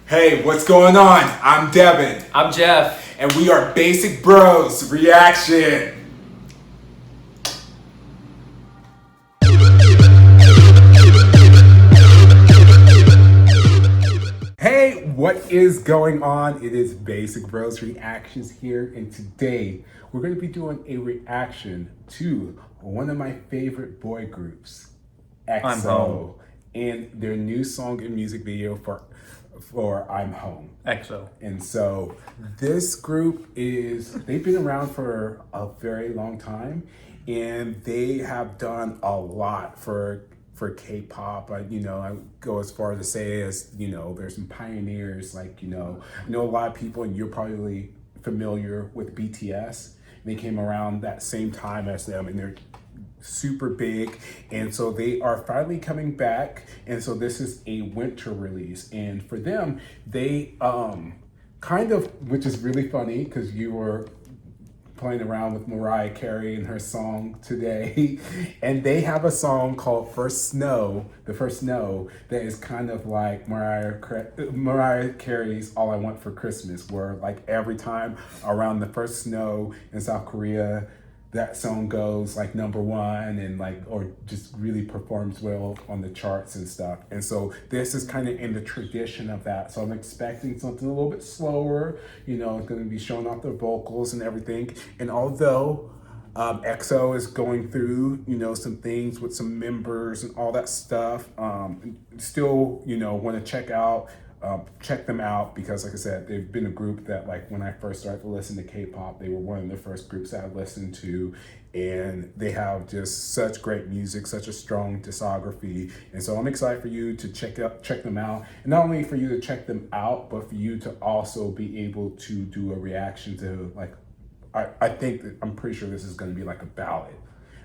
Hey, what's going on? I'm Devin. I'm Jeff. And we are Basic Bros Reaction. Hey, what is going on? It is Basic Bros Reactions here, and today we're going to be doing a reaction to one of my favorite boy groups, I'm EXO, Home. and their new song and music video for I'm Home. EXO. And so this group they've been around for a very long time, and they have done a lot for K-pop. I go as far to say as, there's some pioneers, like, I know a lot of people, and you're probably familiar with BTS. They came around that same time as them, and they're super big, and so they are finally coming back, and so this is a winter release. And for them, they kind of, which is really funny because you were playing around with Mariah Carey and her song today, and they have a song called First Snow, the First Snow, that is kind of like Mariah Carey's All I Want for Christmas, where like every time around the first snow in South Korea, that song goes like #1 and or just really performs well on the charts and stuff. And so this is kind of in the tradition of that. So I'm expecting something a little bit slower. It's going to be showing off their vocals and everything. And although EXO is going through, some things with some members and all that stuff, still, want to check them out, because like I said, they've been a group that, like, when I first started to listen to K-pop, they were one of the first groups that I listened to, and they have just such great music, such a strong discography. And so I'm excited for you to check them out, and not only for you to check them out, but for you to also be able to do a reaction to, like, I'm pretty sure this is going to be like a ballad.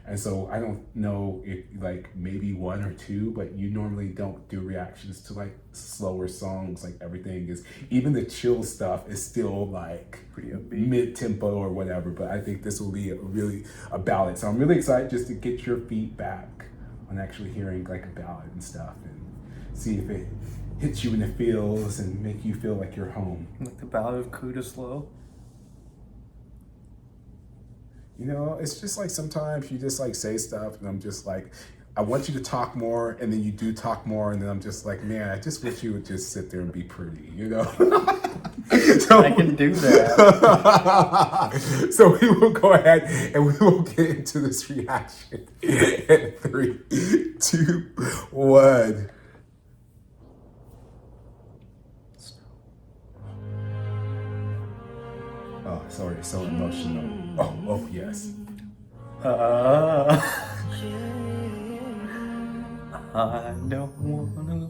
And so I don't know if, like, maybe one or two, but you normally don't do reactions to like slower songs. Like, everything is, even the chill stuff is still like pretty mid-tempo or whatever. But I think this will be a ballad. So I'm really excited just to get your feedback on actually hearing like a ballad and stuff, and see if it hits you in the feels and make you feel like you're home. Like the Ballad of Kuda Slow. It's just like sometimes you just like say stuff, and I'm just like, I want you to talk more, and then you do talk more, and then I'm just like, man, I just wish you would just sit there and be pretty, So, I can do that. So we will go ahead and we will get into this reaction in 3, 2, 1. Oh, sorry, so emotional. Oh, yes. I don't wanna.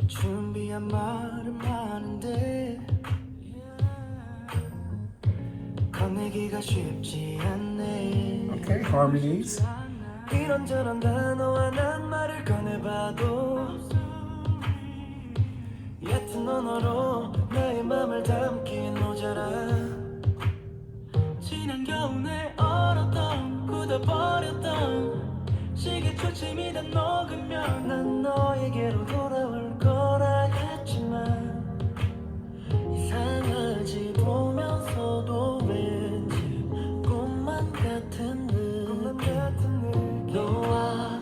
준비한 말은 많은데 건네기가 쉽지 않네. Okay, harmonies. 이런저런 단어와 난 말을 꺼내봐도 얕은 언어로 나의 맘을 담긴 모자라. 지난 겨울에 얼었던 굳어버렸던 시계 초침이 다 녹으면 난 너에게로 돌아올 거라 했지만 이상하지 보면서도 왠지 꿈만 같은 느낌. 너와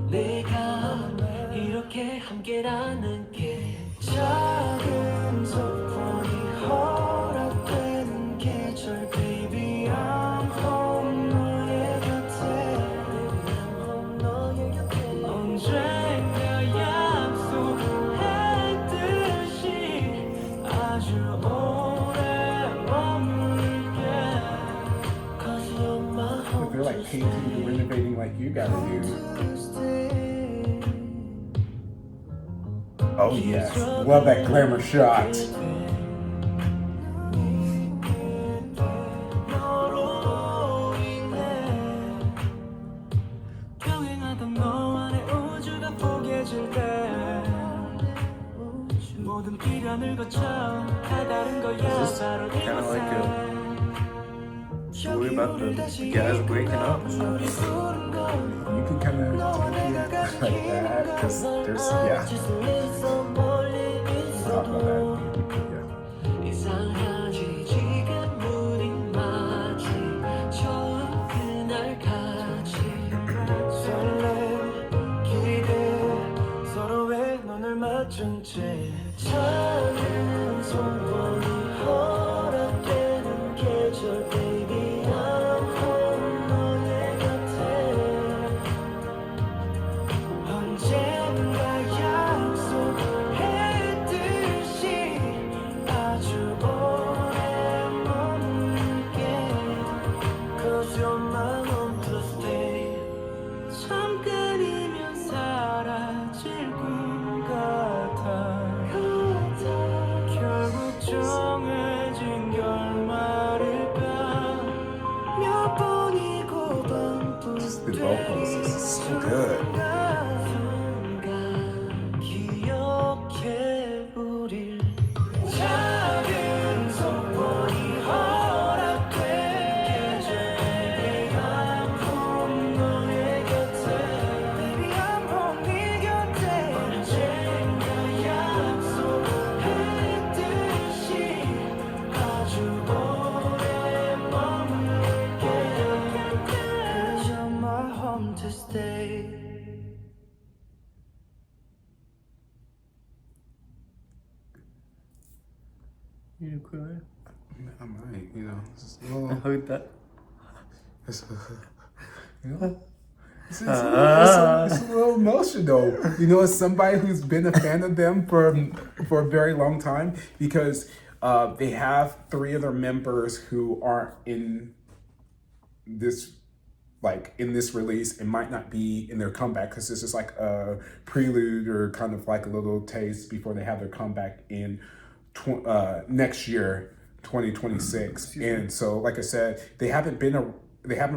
내가 이렇게 함께라는 게 작은 소풍이 허락되는 계절. Baby I'm home 너의 곁에 언젠가 약속했듯이 아주 오래 머물게. Cause you're my home. They're like painting and renovating like you gotta do. Oh yes, love that glamour shot. Is this kind of like a story about the guys breaking up? You can kind of like that, because there's, yeah. Talk about that. You cry? I might, you know. It's a I little, heard that. it's, you know, it's a little emotional. You know, as somebody who's been a fan of them for a very long time, because they have 3 of their members who aren't in this in this release and might not be in their comeback, because this is like a prelude or kind of like a little taste before they have their comeback in next year, 2026. And so, like I said, they haven't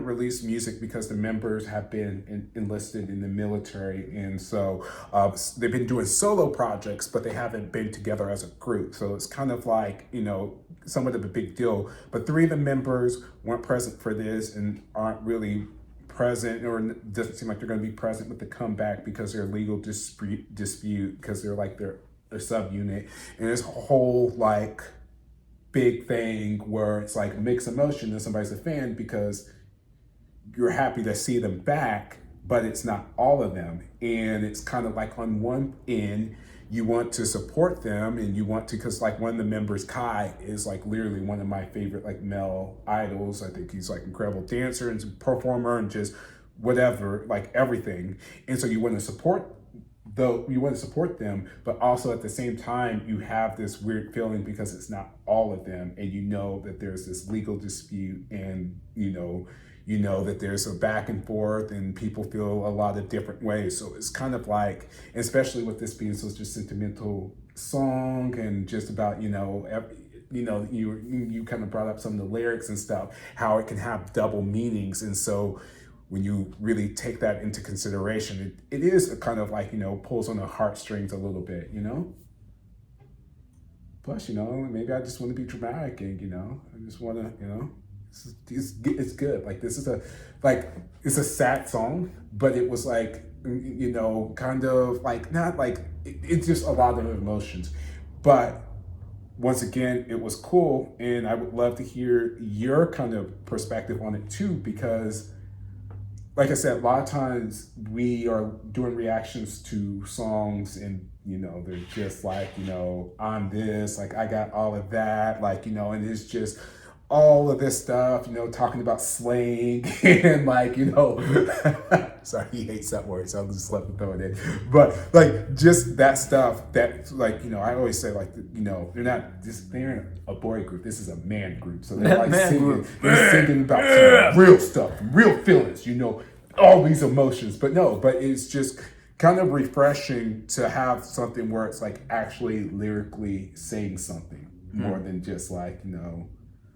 released music because the members have been enlisted in the military, and so they've been doing solo projects, but they haven't been together as a group. So it's kind of like, you know, somewhat of a big deal. But 3 of the members weren't present for this and aren't really present, or doesn't seem like they're going to be present with the comeback because their legal dispute because they're like their subunit, and this whole like big thing where it's like mixed emotion and somebody's a fan because you're happy to see them back, but it's not all of them. And it's kind of like on one end, you want to support them and you want to, because like one of the members, Kai, is like literally one of my favorite like male idols. I think he's like incredible dancer and performer and just whatever, like everything. And so you want to support them, but also at the same time, you have this weird feeling because it's not all of them, and you know that there's this legal dispute, and you know that there's a back and forth, and people feel a lot of different ways. So it's kind of like, especially with this being such a sentimental song, and just about you kind of brought up some of the lyrics and stuff, how it can have double meanings, and so when you really take that into consideration, it is a kind of like, you know, pulls on the heartstrings a little bit, you know? Plus, you know, maybe I just want to be dramatic and, you know, I just want to, you know, it's good. Like, this is it's a sad song, but it was like, you know, kind of like, not like, it's just a lot of emotions. But once again, it was cool. And I would love to hear your kind of perspective on it too, because like I said, a lot of times we are doing reactions to songs and, you know, they're just like, you know, I'm this, like I got all of that, like, you know, and it's just all of this stuff, you know, talking about slang and like, you know, sorry, he hates that word, so I'll just let him throw it in. But like just that stuff that like, you know, I always say like, you know, they're a boy group. This is a man group. So they're like they're singing about some real stuff, real feelings, you know, all these emotions. But it's just kind of refreshing to have something where it's like actually lyrically saying something more than just like, you know,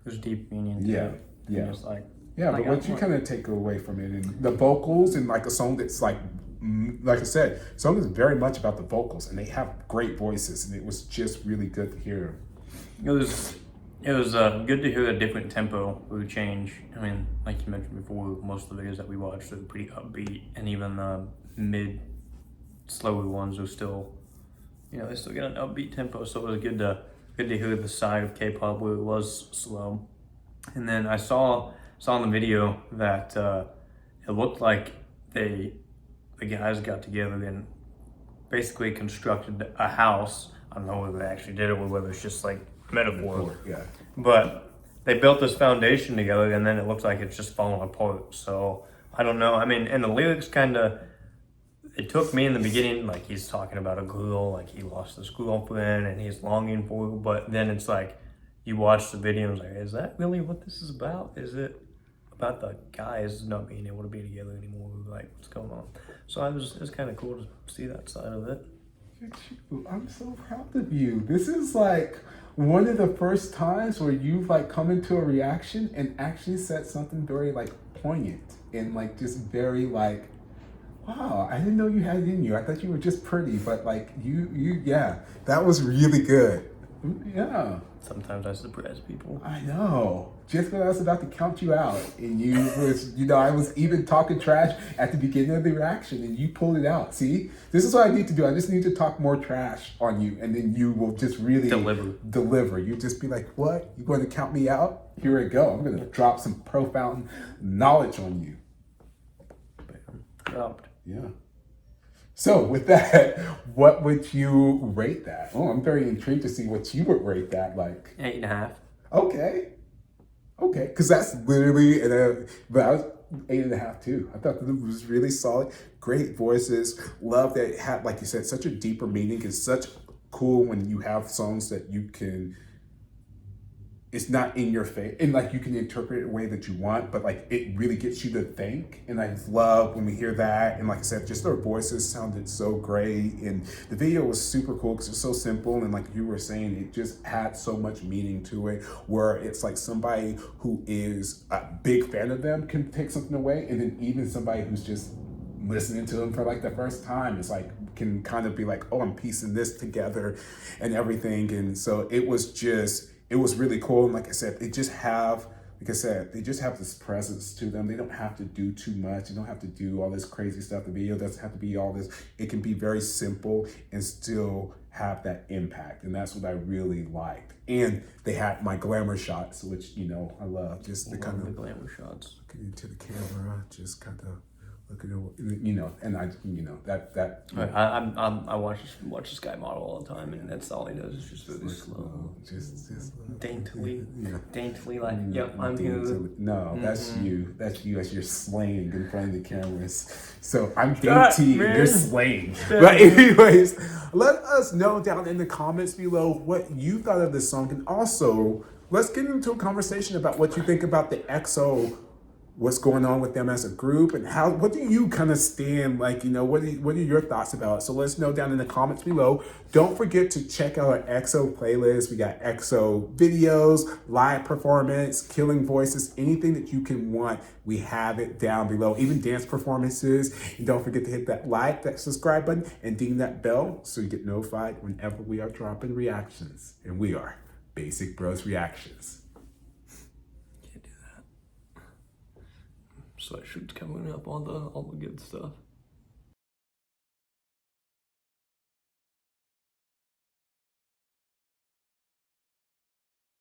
there's deep meaning to it. Yeah. Just like, but what you kind of take away from it, and the vocals, and like a song that's like I said, song is very much about the vocals, and they have great voices, and it was just really good to hear. It was good to hear a different tempo or change. I mean, like you mentioned before, most of the videos that we watched are pretty upbeat, and even the mid slower ones are still, you know, they still get an upbeat tempo. So it was good to hear the side of K-pop where it was slow. And then I saw in the video that it looked like the guys got together and basically constructed a house. I don't know whether they actually did it or whether it's just like metaphor. Yeah. But they built this foundation together, and then it looks like it's just falling apart. So I don't know. I mean, and the lyrics kind of, it took me in the beginning, like he's talking about a girl, like he lost his girlfriend and he's longing for her. But then it's like, you watch the video and it's like, is that really what this is about? Is it about the guys not being able to be together anymore? Like, what's going on? So it was kind of cool to see that side of it. I'm so proud of you. This is like one of the first times where you've like come into a reaction and actually said something very like poignant and like just very like, wow, I didn't know you had it in you. I thought you were just pretty, but like yeah, that was really good. Yeah. Sometimes I surprise people. I know. Just when I was about to count you out, and you was, you know, I was even talking trash at the beginning of the reaction, and you pulled it out. See, this is what I need to do. I just need to talk more trash on you, and then you will just really deliver. You just be like, "What? You going to count me out? Here we go. I'm going to drop some profound knowledge on you." Dropped. Yeah. So with that, what would you rate that? Oh, I'm very intrigued to see what you would rate that like. 8.5. Okay. Okay. Because that's literally, but I was 8.5 too. I thought that it was really solid. Great voices. Love that it had, like you said, such a deeper meaning. It's such cool when you have songs that you can, it's not in your face and like you can interpret it the way that you want, but like it really gets you to think. And I love when we hear that. And like I said, just their voices sounded so great. And the video was super cool because it's so simple. And like you were saying, it just had so much meaning to it where it's like somebody who is a big fan of them can take something away. And then even somebody who's just listening to them for like the first time, it's like, can kind of be like, oh, I'm piecing this together and everything. And so it was really cool. And like I said, they just have this presence to them. They don't have to do too much. You don't have to do all this crazy stuff. The video doesn't have to be all this. It can be very simple and still have that impact. And that's what I really liked. And they had my glamour shots, which, I love. Just the kind of the glamour shots. looking into the camera, just kind of looking at, and I watch this guy model all the time, and that's all he does is just really slow, just daintily, yeah. daintily like, yep, I'm here. No, that's you as you're slaying in front of the cameras. So I'm Shut, dainty and man. you're slaying. But anyways, let us know down in the comments below what you thought of this song, and also let's get into a conversation about what you think about the EXO. What's going on with them as a group, and what do you kind of stand like, what are your thoughts about it? So let us know down in the comments below. Don't forget to check out our EXO playlist. We got EXO videos, live performance, killing voices, anything that you can want, we have it down below, even dance performances. And don't forget to hit that like, that subscribe button, and ding that bell so you get notified whenever we are dropping reactions. And we are Basic Bros Reactions. Sweatshirt's coming up, all the good stuff.